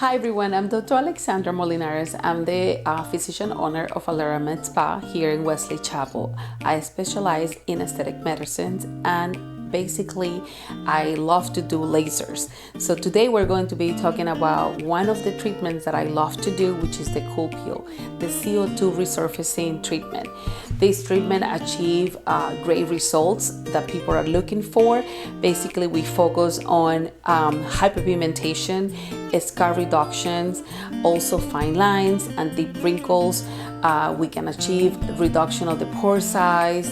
Hi everyone, I'm Dr. Alexandra Molinares. I'm the physician owner of Alera Med Spa here in Wesley Chapel. I specialize in aesthetic medicines and basically I love to do lasers. So today we're going to be talking about one of the treatments that I love to do, which is the CoolPeel, the CO2 resurfacing treatment. This treatment achieves great results that people are looking for. Basically, we focus on hyperpigmentation, scar reductions, also fine lines and deep wrinkles. We can achieve reduction of the pore size,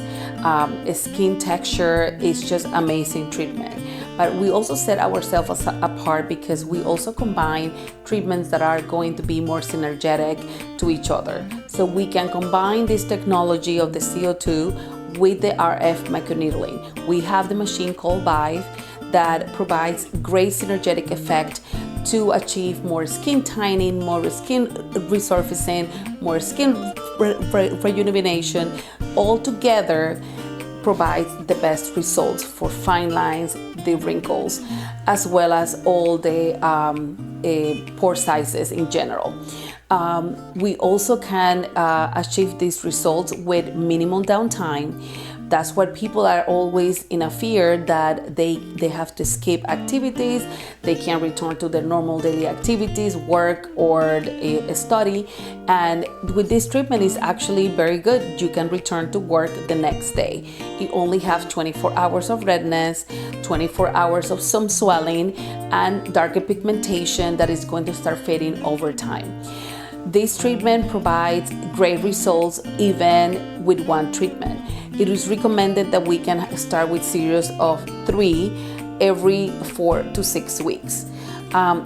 skin texture. It's just amazing treatment. But we also set ourselves apart because we also combine treatments that are going to be more synergetic to each other. So we can combine this technology of the CO2 with the RF microneedling. We have the machine called Vive that provides great synergetic effect to achieve more skin tightening, more skin resurfacing, more skin rejuvenation. All together provides the best results for fine lines, the wrinkles, as well as all the pore sizes in general. We also can achieve these results with minimal downtime. That's what people are always in a fear that they have to skip activities, they can't return to their normal daily activities, work or study. And with this treatment, it's actually very good. You can return to work the next day. You only have 24 hours of redness, 24 hours of some swelling and darker pigmentation that is going to start fading over time. This treatment provides great results even with one treatment. It is recommended that we can start with series of 3 every 4 to 6 weeks.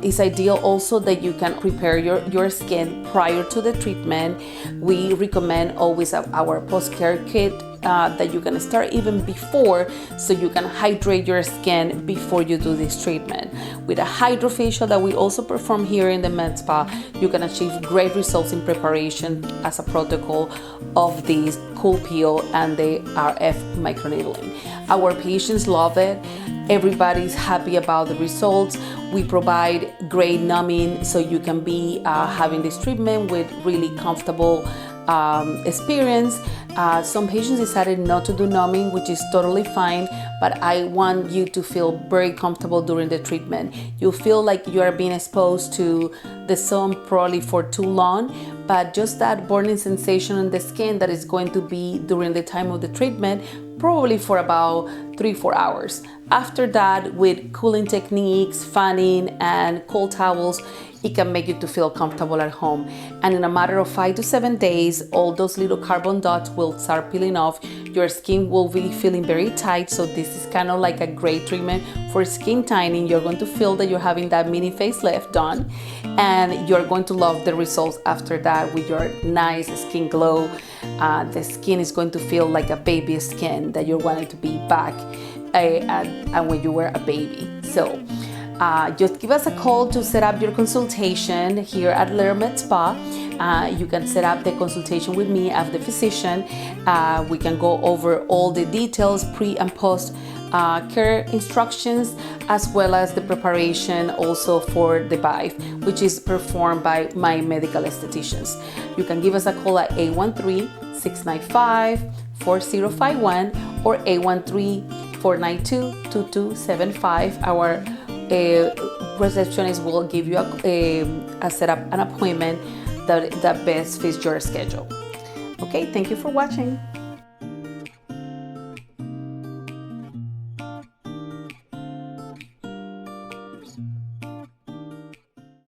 It's ideal also that you can prepare your skin prior to the treatment. We recommend always our post-care kit that you can start even before, so you can hydrate your skin before you do this treatment. With a hydrofacial that we also perform here in the Med Spa, you can achieve great results in preparation as a protocol of this CoolPeel and the RF microneedling. Our patients love it. Everybody's happy about the results. We provide great numbing, so you can be having this treatment with really comfortable experience. Some patients decided not to do numbing, which is totally fine, but I want you to feel very comfortable during the treatment. You feel like you are being exposed to the sun probably for too long, but just that burning sensation on the skin that is going to be during the time of the treatment, probably for about 3-4 hours. After that, with cooling techniques, fanning and cold towels, it can make you to feel comfortable at home. And in a matter of 5 to 7 days, all those little carbon dots will start peeling off. Your skin will be feeling very tight. So this is kind of like a great treatment for skin tightening. You're going to feel that you're having that mini facelift done, and you're going to love the results after that with your nice skin glow. The skin is going to feel like a baby skin that you wanted to be back and when you were a baby. So just give us a call to set up your consultation here at Alera Med Spa. You can set up the consultation with me as the physician. We can go over all the details, pre and post care instructions, as well as the preparation also for the Vive, which is performed by my medical estheticians. You can give us a call at 813-695-4051 or 813-492-2275. Our receptionist will give you a set up an appointment that best fits your schedule. Okay, thank you for watching.